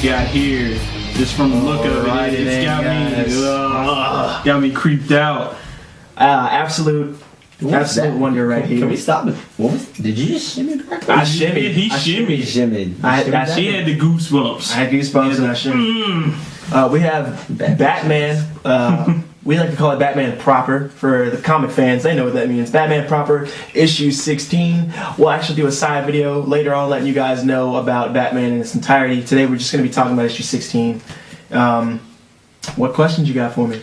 got here, just from the look of it, it's got me creeped out. Absolute wonder right here. Can we stop it? Did you just shimmy back? I shimmied. He shimmied. She had the goosebumps. I had goosebumps and I shimmied. We have Batman. We like to call it Batman Proper for the comic fans. They know what that means. Batman Proper, issue 16. We'll actually do a side video later on letting you guys know about Batman in its entirety. Today we're just going to be talking about issue 16. What questions you got for me?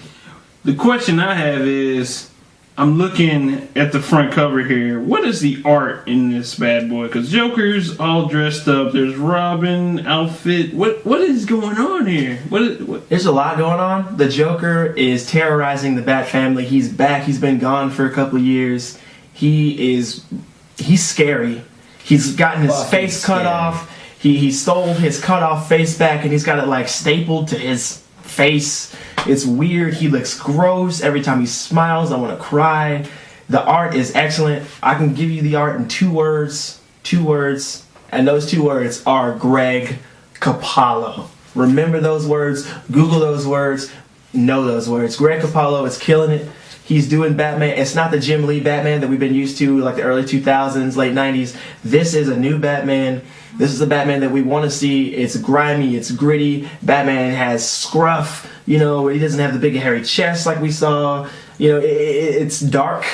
The question I have is, I'm looking at the front cover here. What is the art in this bad boy? Because Joker's all dressed up. There's Robin outfit. What is going on here? What? There's a lot going on. The Joker is terrorizing the Bat family. He's back. He's been gone for a couple of years. He's scary. He's gotten his face cut off. He stole his cut off face back and he's got it like stapled to his face. It's weird. He looks gross. Every time he smiles, I want to cry. The art is excellent. I can give you the art in 2 words. 2 words. And those 2 words are Greg Capullo. Remember those words. Google those words. Know those words. Greg Capullo is killing it. He's doing Batman. It's not the Jim Lee Batman that we've been used to like the early 2000s, late 90s. This is a new Batman. This is the Batman that we want to see. It's grimy, it's gritty. Batman has scruff, you know, he doesn't have the big hairy chest like we saw. You know, it's dark,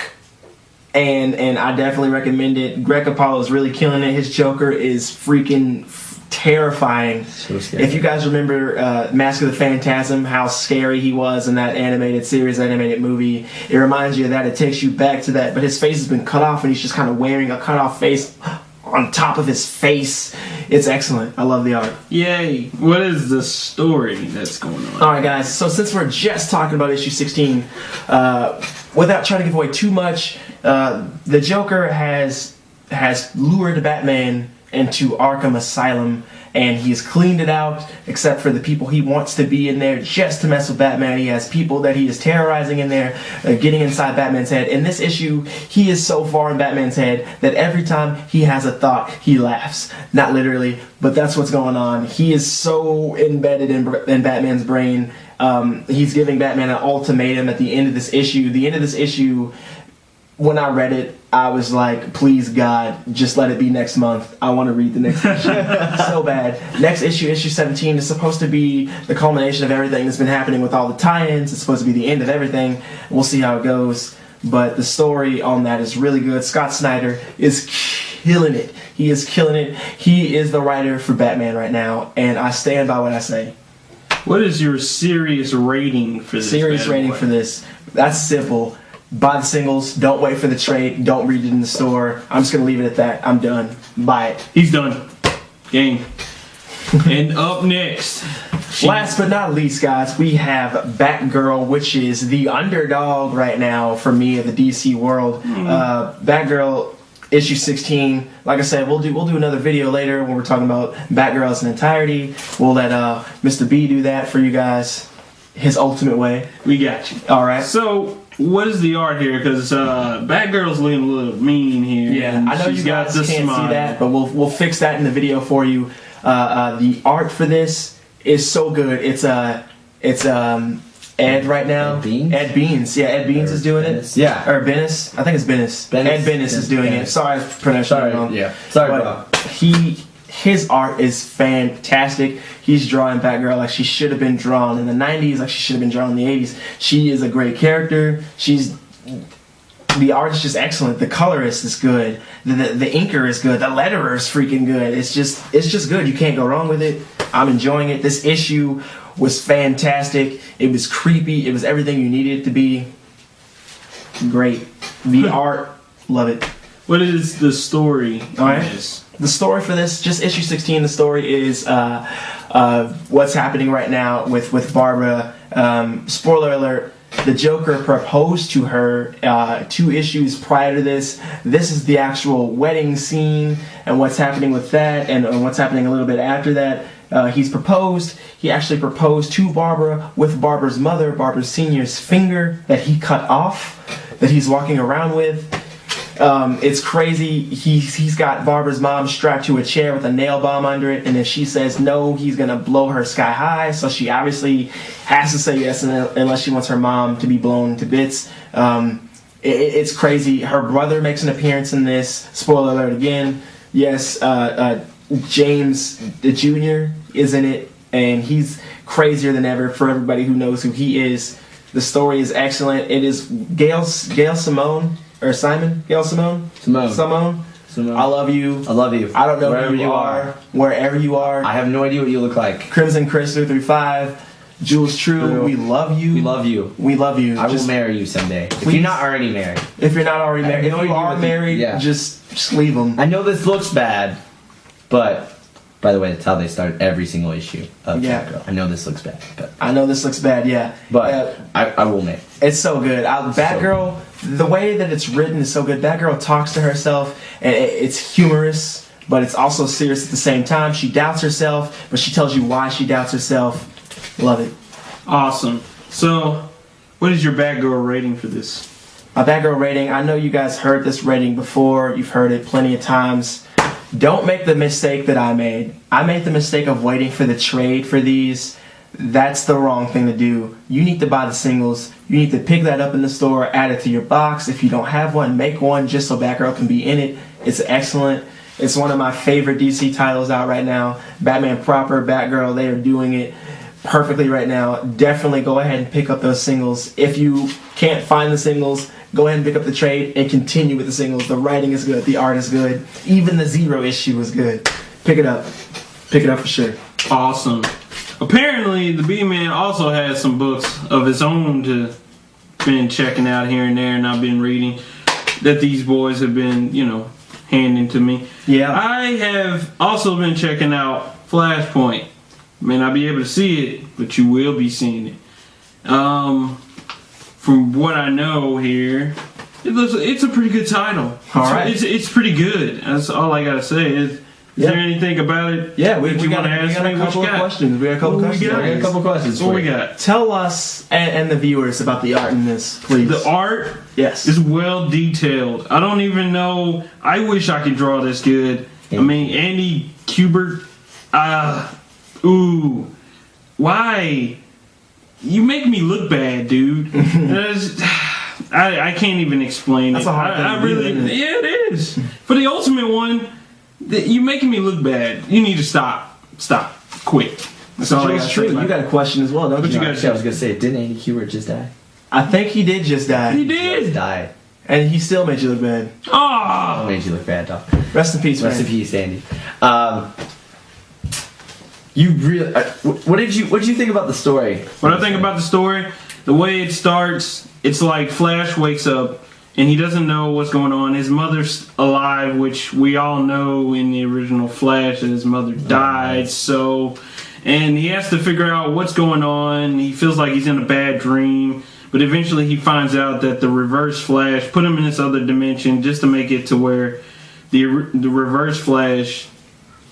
and I definitely recommend it. Greg Capullo is really killing it. His Joker is freaking terrifying. So scary. If you guys remember Mask of the Phantasm, how scary he was in that animated series, animated movie, it reminds you of that. It takes you back to that. But his face has been cut off, and he's just kind of wearing a cut off face on top of his face. It's excellent. I love the art. Yay. What is the story that's going on? Alright guys, so since we're just talking about issue 16, without trying to give away too much, the Joker has lured Batman into Arkham Asylum, and he's cleaned it out except for the people he wants to be in there just to mess with Batman. He has people that he is terrorizing in there, getting inside Batman's head. In this issue, he is so far in Batman's head that every time he has a thought, he laughs. Not literally, but that's what's going on. He is so embedded in Batman's brain. He's giving Batman an ultimatum at the end of this issue. The end of this issue, when I read it, I was like, please God, just let it be next month. I want to read the next issue so bad. Next issue, issue 17, is supposed to be the culmination of everything that's been happening with all the tie-ins. It's supposed to be the end of everything. We'll see how it goes. But the story on that is really good. Scott Snyder is killing it. He is killing it. He is the writer for Batman right now, and I stand by what I say. What is your serious rating for this? Serious rating for this. That's simple. Buy the singles. Don't wait for the trade. Don't read it in the store. I'm just going to leave it at that. I'm done. Buy it. He's done. Game. And up next, last but not least, guys, we have Batgirl, which is the underdog right now for me of the DC world. Batgirl issue 16. Like I said, we'll do another video later when we're talking about Batgirl as an entirety. We'll let Mr. B do that for you guys, his ultimate way. We got you. All right. So, what is the art here? Because Batgirl's looking a little mean here. Yeah, I know you guys can't see that, but we'll fix that in the video for you. The art for this is so good. It's Ed right now. Ed Beans? Ed Beans. Yeah, Ed Beans is doing Benes. it. Yeah. Or Benes. I think it's Benes. Ed Benes is doing it. Sorry I pronounced it wrong. Yeah. Sorry, bro. His art is fantastic. He's drawing Batgirl like she should have been drawn in the 90s, like she should have been drawn in the 80s. She is a great character. The art is just excellent. The colorist is good. The inker is good. The letterer is freaking good. It's just good. You can't go wrong with it. I'm enjoying it. This issue was fantastic. It was creepy. It was everything you needed it to be. Great. The art, love it. What is the story? All right. The story for this, just issue 16, the story is what's happening right now with Barbara. Spoiler alert, the Joker proposed to her 2 issues prior to this. This is the actual wedding scene and what's happening with that and what's happening a little bit after that. He's proposed. He actually proposed to Barbara with Barbara's mother, Barbara Sr.'s finger that he cut off, that he's walking around with. It's crazy. He's got Barbara's mom strapped to a chair with a nail bomb under it, and if she says no, he's gonna blow her sky high. So she obviously has to say yes, unless she wants her mom to be blown to bits. It's crazy. Her brother makes an appearance in this. Spoiler alert again. Yes, James the Jr. is in it, and he's crazier than ever for everybody who knows who he is. The story is excellent. It is Gail Simone. Or Simon? Gail Simone? Simone. I love you. I love you. I don't know Wherever who you are. Wherever you are. I have no idea what you look like. Crimson Chris 335. Jules True. We love you. We love you. We love you. I will marry you someday. If Please. you're not already married. If you're not already married. If you are married, yeah. just leave them. I know this looks bad, but by the way, that's how they start every single issue of Batgirl. I know this looks bad, but I know this looks bad, yeah. But I will marry. It's so good. Batgirl, the way that it's written is so good. Batgirl talks to herself, and it's humorous, but it's also serious at the same time. She doubts herself, but she tells you why she doubts herself. Love it. Awesome. So, what is your Batgirl rating for this? My Batgirl rating, I know you guys heard this rating before. You've heard it plenty of times. Don't make the mistake that I made. I made the mistake of waiting for the trade for these. That's the wrong thing to do. You need to buy the singles. You need to pick that up in the store, add it to your box. If you don't have one, make one just so Batgirl can be in it. It's excellent. It's one of my favorite DC titles out right now. Batman proper, Batgirl, they are doing it perfectly right now. Definitely go ahead and pick up those singles. If you can't find the singles, go ahead and pick up the trade and continue with the singles. The writing is good. The art is good. Even the Zero issue is good. Pick it up. Pick it up for sure. Awesome. Apparently, the B-Man also has some books of his own to been checking out here and there, and I've been reading that these boys have been, handing to me. Yeah. I have also been checking out Flashpoint. May not be able to see it, but you will be seeing it. From what I know here, it's a pretty good title. All right. It's pretty good. That's all I gotta say. Is there anything about it? Yeah, we that you got want to ask a me? What couple you of got? questions. We got a couple What we questions. got? I got a couple questions What for we you. got? Tell us and the viewers about the art in this, please. The art Yes. is well detailed. I don't even know. I wish I could draw this good. I mean, Andy Kubert. Why? You make me look bad, dude. I can't even explain That's it. a hard thing to do, isn't it? Yeah, it is. For the Ultimate one, you're making me look bad. You need to stop. Stop. Quit. That's all I It's got. true. You got a question as well, don't What you? you got? Actually, I was gonna say, didn't Andy Kubert just die? I think he did just die. He He did. died. And he still made you look bad. Oh. Made you look bad, dog. Rest in peace, Rest in man. peace, Andy. You really? What did you think about the story? What I think about the story, the way it starts, it's like Flash wakes up and he doesn't know what's going on. His mother's alive, which we all know in the original Flash that his mother died. So, and he has to figure out what's going on. He feels like he's in a bad dream, but eventually he finds out that the Reverse Flash put him in this other dimension just to make it to where the Reverse Flash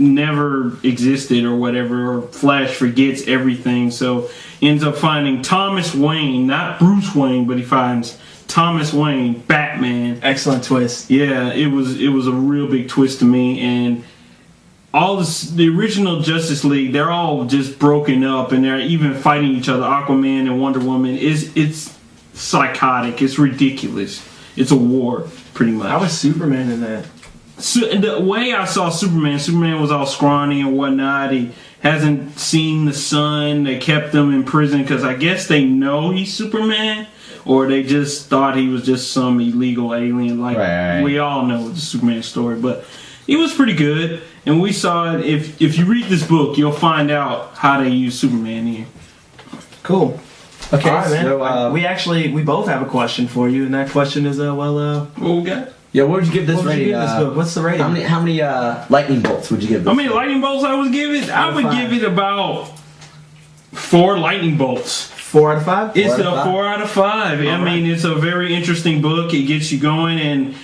never existed or whatever, or Flash forgets everything. So ends up finding Thomas Wayne, not Bruce Wayne, but he finds Thomas Wayne, Batman. Excellent twist. Yeah, it was a real big twist to me. And all the original Justice League, they're all just broken up and they're even fighting each other. Aquaman and Wonder Woman, it's psychotic. It's ridiculous. It's a war, pretty much. I was Superman in that. So, the way I saw Superman was all scrawny and whatnot. He hasn't seen the sun. They kept him in prison because I guess they know he's Superman, or they just thought he was just some illegal alien. Like Right. we all know the Superman story, but it was pretty good. And we saw it. If you read this book, you'll find out how they use Superman here. Cool. Okay, All right, man. so we both have a question for you, and that question is, What we got? yeah, what would you give this what would rating? you give this book? What's the rating? How many lightning bolts would you give this? How many lightning bolts I would give it? I would 5. give it about 4 lightning bolts. 4 out of 5? It's 4 out of a 5? 4 out of 5. I mean, it's a very interesting book. It gets you going and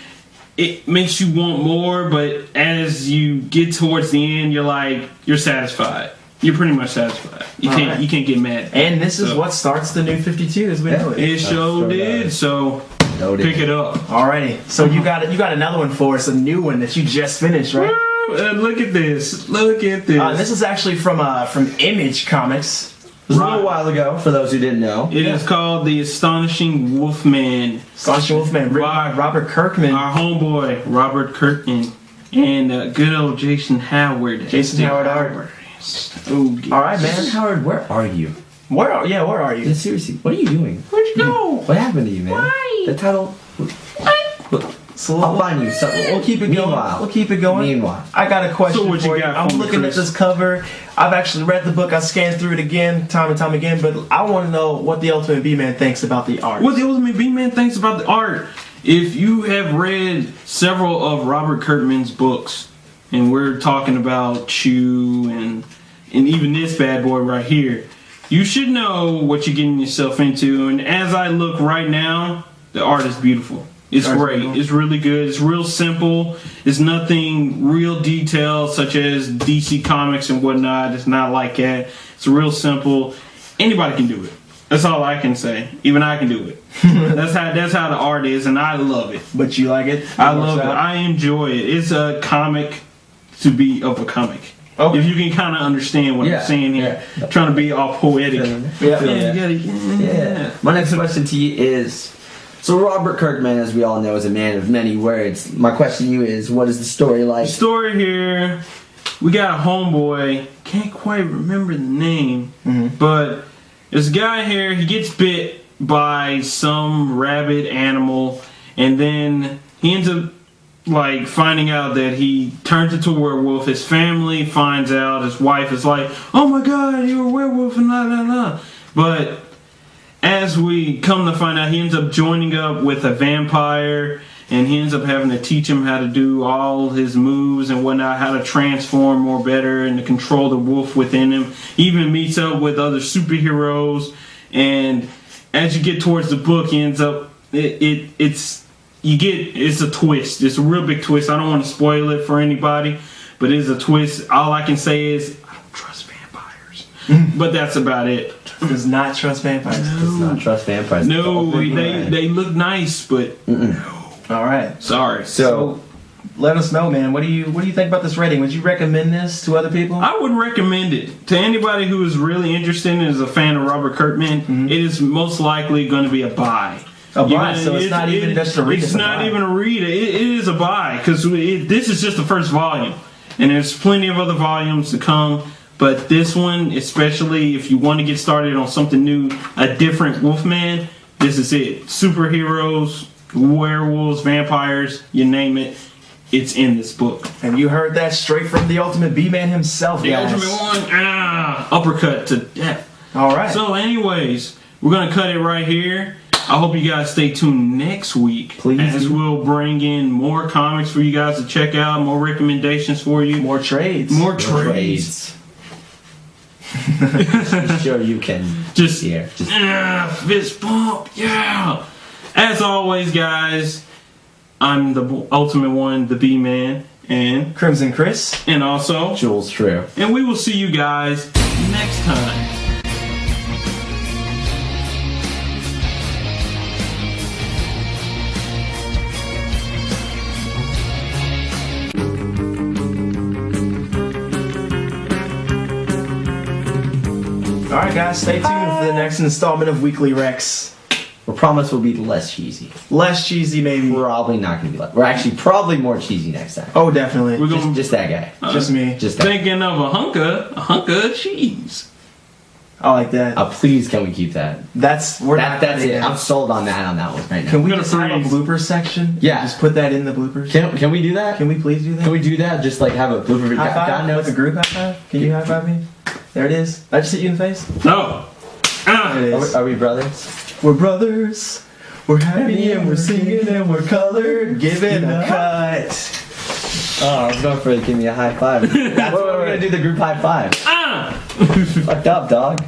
it makes you want more, but as you get towards the end, you're satisfied. You're pretty much satisfied. You All can't right. you can't get mad. And this is So, what starts the new 52 as we know it. it sure sure did. does. So Noted. pick it up. Alrighty. So you got another one for us, a new one that you just finished, right? Woo! Look at this. Look at this. This is actually from Image Comics. It was a little while ago, for those who didn't know. It is called The Astonishing Wolfman. Astonishing Wolfman, written by Robert Kirkman. Our homeboy, Robert Kirkman. And good old Jason Howard. Jason Howard art. Oh, All right, Man, man. Howard, where are you? Where are you? Yeah, seriously, what are you doing? Where'd you go? What happened to you, man? Why? The title. So I'll find you. So we'll keep it going. We'll keep it going. Meanwhile, I got a question So what you for you. got I'm for me, looking at Chris? this cover. I've actually read the book. I scanned through it again, time and time again. But I want to know what the Ultimate B-Man thinks about the art. What the Ultimate B-Man thinks about the art. If you have read several of Robert Kirkman's books, and we're talking about Chew and even this bad boy right here, you should know what you're getting yourself into. And as I look right now, the art is beautiful. It's Art's great. beautiful. It's really good. It's real simple. It's nothing real detailed such as DC Comics and whatnot. It's not like that. It's real simple. Anybody can do it. That's all I can say. Even I can do it. That's how the art is, and I love it. But you like it? I love it. I enjoy it. It's a comic to be of a comic. Okay. If you can kind of understand what Yeah, I'm saying here, yeah. trying to be all poetic. Yeah. Yeah. My next question to you is, so Robert Kirkman, as we all know, is a man of many words. My question to you is, what is the story like? The story here, we got a homeboy, can't quite remember the name, but there's a guy here, he gets bit by some rabid animal, and then he ends up like finding out that he turns into a werewolf. His family finds out. His wife is like, "Oh my God, you're a werewolf!" and la la la. But as we come to find out, he ends up joining up with a vampire, and he ends up having to teach him how to do all his moves and whatnot, how to transform more better and to control the wolf within him. He even meets up with other superheroes, and as you get towards the book, he ends up it's a twist. It's a real big twist. I don't want to spoil it for anybody, but it is a twist. All I can say is I don't trust vampires, but that's about it. Does not trust vampires. Does not trust vampires. No, they look nice, but All right. sorry. So let us know, man. What do you think about this rating? Would you recommend this to other people? I would recommend it to anybody who is really interested and is a fan of Robert Kirkman. It is most likely going to be a buy. A buy, so it's not even just a read. It's not even a read. It is a buy because this is just the first volume, and there's plenty of other volumes to come. But this one, especially if you want to get started on something new, a different Wolfman, this is it. Superheroes, werewolves, vampires, you name it, it's in this book. And you heard that straight from the Ultimate B-Man himself, The guys. Ultimate One, uppercut to death. All right. So, anyways, we're gonna cut it right here. I hope you guys stay tuned next week. Please as do. we'll bring in more comics for you guys to check out, more recommendations for you, more trades. more trades. Sure you can. Just here. Just fist bump, yeah. As always, guys, I'm the Ultimate One, the B-Man, and Crimson Chris. and also, Jules True. and we will see you guys next time. All right, guys, stay tuned for the next installment of Weekly Rex. We promise we'll be less cheesy. Less cheesy, maybe. Probably not going to be less. We're actually probably more cheesy next time. Oh, definitely. We're gonna Just that guy. Just me. Just that. thinking of a hunk of cheese. I like that. Please, can we keep that? That's That's it. I'm sold on that one right now. Can we I'm gonna just have a freeze. blooper section? Yeah. Just put that in the bloopers. Can we do that? Can we please do that? Can we do that? Just like have a blooper video. high five? God knows. Like a group high five? Can you high five me? There it is. Did I just hit you in the face? No. There it is. Are we brothers? We're brothers. We're happy and we're singing and we're colored. Give it a cut. Oh, I was going for it. Give me a high five. That's what we're gonna do. The group high five. Fucked up, dog.